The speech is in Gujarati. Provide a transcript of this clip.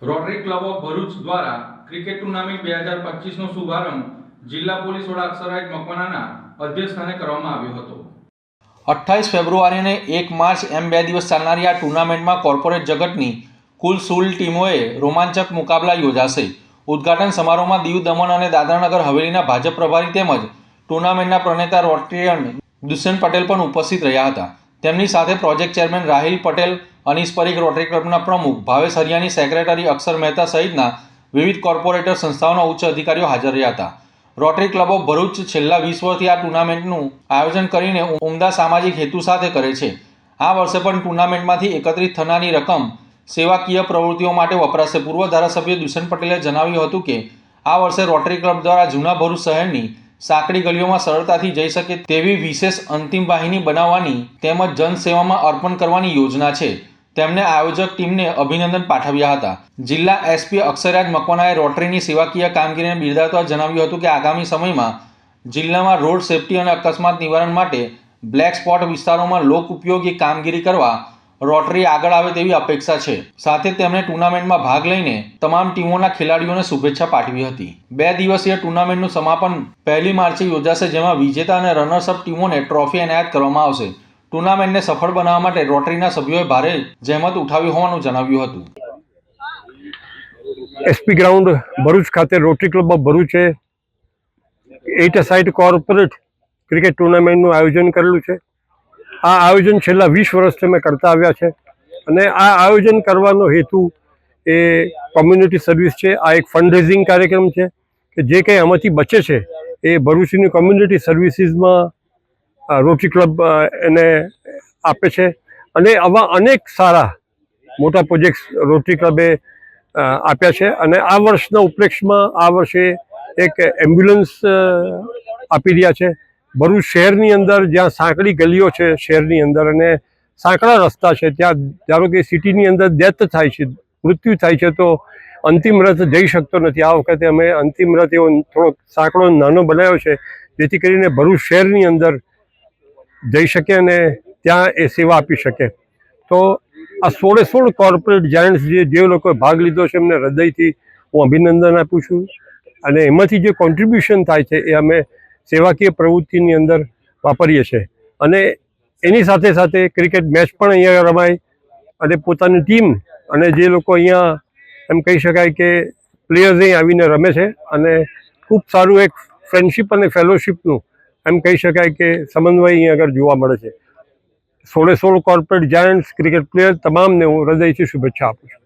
રોટરી ક્લબ ઓફ ભરૂચ દ્વારા ક્રિકેટ ટુર્નામેન્ટ 2025નો શુભારંભ જિલ્લા પોલીસ વડા અક્ષરાજ મકવાણાના અધ્યક્ષસ્થાને કરવામાં આવ્યો હતો। 28 ફેબ્રુઆરી અને 1 માર્ચ એમ 2 દિવસ ચાલનારી આ ટુર્નામેન્ટમાં કોર્પોરેટ જગતની કુલ 16 ટીમોએ રોમાંચક મુકાબલા યોજાશે। ઉદ્ઘાટન સમારોહમાં દીવ, દમણ અને દાદરાનગર હવેલીના ભાજપ પ્રભારી તેમજ ટુર્નામેન્ટના પ્રણેતા રોટરીયન દુષ્યંત પટેલ પણ ઉપસ્થિત રહ્યા હતા। તેમની સાથે project chairman Rahil Patel, Anis Parikh, Rotary ક્લબના પ્રમુખ ભાવેશ હરિયાણી, સેક્રેટરી અક્ષર મહેતા સહિતના વિવિધ કોર્પોરેટર સંસ્થાઓના ઉચ્ચ અધિકારીઓ હાજર રહ્યા હતા। રોટરી ક્લબ ઓફ ભરૂચ છેલ્લા 20 વર્ષથી આ ટુર્નામેન્ટનું આયોજન કરીને ઉમદા સામાજિક હેતુ સાથે કરે છે। આ વર્ષે પણ ટુર્નામેન્ટમાંથી એકત્રિત થનારી રકમ સેવાકીય પ્રવૃત્તિઓ માટે વપરાશે। પૂર્વ ધારાસભ્ય દુષ્યંત પટેલે જણાવ્યું હતું કે આ વર્ષે રોટરી ક્લબ દ્વારા જૂના ભરૂચ શહેરની સાંકડી ગલીઓમાં સરળતાથી જઈ શકે તેવી વિશેષ અંતિમ વાહિની બનાવવાની તેમજ જનસેવામાં અર્પણ કરવાની યોજના છે। તેમણે આયોજક ટીમને અભિનંદન પાઠવ્યા હતા। જિલ્લા એસપી અક્ષરાજ મકવાણાએ રોટરીની સેવાકીય કામગીરીને બિરદાવતા જણાવ્યું હતું કે આગામી સમયમાં જિલ્લામાં રોડ સેફટી અને અકસ્માત નિવારણ માટે બ્લેક સ્પોટ વિસ્તારોમાં લોક ઉપયોગી કામગીરી કરવા રોટરી આગળ આવે તેવી અપેક્ષા છે। સાથે તેમણે ટુર્નામેન્ટમાં ભાગ લઈને તમામ ટીમોના ખેલાડીઓને શુભેચ્છા પાઠવી હતી। 2 દિવસીય ટુર્નામેન્ટનું સમાપન 1 માર્ચે યોજાશે, જેમાં વિજેતા અને રનર્સઅપ ટીમોને ટ્રોફી એનાયત કરવામાં આવશે। ટુર્નામેન્ટને સફળ બનાવવા માટે રોટરીના સભ્યોએ ભારે જહેમત ઉઠાવી હોવાનું જણાવ્યું હતું। એસપી ગ્રાઉન્ડ ભરૂચ ખાતે રોટરી ક્લબ ઓફ ભરૂચે 8 સાઇડ કોર્પોરેટ ક્રિકેટ ટુર્નામેન્ટનું આયોજન કરેલું છે। આ આયોજન છેલ્લા 20 વર્ષથી અમે કરતા આવ્યા છે અને આ આયોજન કરવાનો હેતુ એ કોમ્યુનિટી સર્વિસ છે। આ એક ફંડ રેઝિંગ કાર્યક્રમ છે કે જે કંઈ આમાંથી બચે છે એ ભરૂચની કોમ્યુનિટી સર્વિસીસમાં રોટરી ક્લબ એને આપે છે અને આવા અનેક સારા મોટા પ્રોજેક્ટ્સ રોટરી ક્લબે આપ્યા છે। અને આ વર્ષના ઉપલક્ષમાં આ વર્ષે એક એમ્બ્યુલન્સ આપી રહ્યા છે। ભરૂચ શહેરની અંદર જ્યાં સાંકડી ગલીઓ છે શહેરની અંદર અને સાંકડા રસ્તા છે, ત્યાં ધારો કે સિટીની અંદર ડેથ થાય છે, મૃત્યુ થાય છે, તો અંતિમ રથ જઈ શકતો નથી। આ વખતે અમે અંતિમ રથ એવો થોડોક સાંકડો નાનો બનાવ્યો છે જેથી કરીને ભરૂચ શહેરની અંદર જઈ શકે અને ત્યાં એ સેવા આપી શકે। તો આ 16 કોર્પોરેટ જાયન્ટ્સ જે લોકોએ ભાગ લીધો છે એમને હૃદયથી હું અભિનંદન આપું છું અને એમાંથી જે કોન્ટ્રીબ્યુશન થાય છે એ અમે સેવાકીય પ્રવૃત્તિની અંદર વાપરીએ છીએ। અને એની સાથે સાથે ક્રિકેટ મેચ પણ અહીંયા રમાય અને પોતાની ટીમ અને જે લોકો અહીંયા એમ કહી શકાય કે પ્લેયર્સ અહીં આવીને રમે છે અને ખૂબ સારું એક ફ્રેન્ડશિપ અને ફેલોશિપનું એમ કહી શકાય કે સમન્વય અહીં આગળ જોવા મળે છે। 16 કોર્પોરેટ જાયન્ટ્સ ક્રિકેટ પ્લેયર તમામને હું હૃદયથી શુભેચ્છા આપું છું।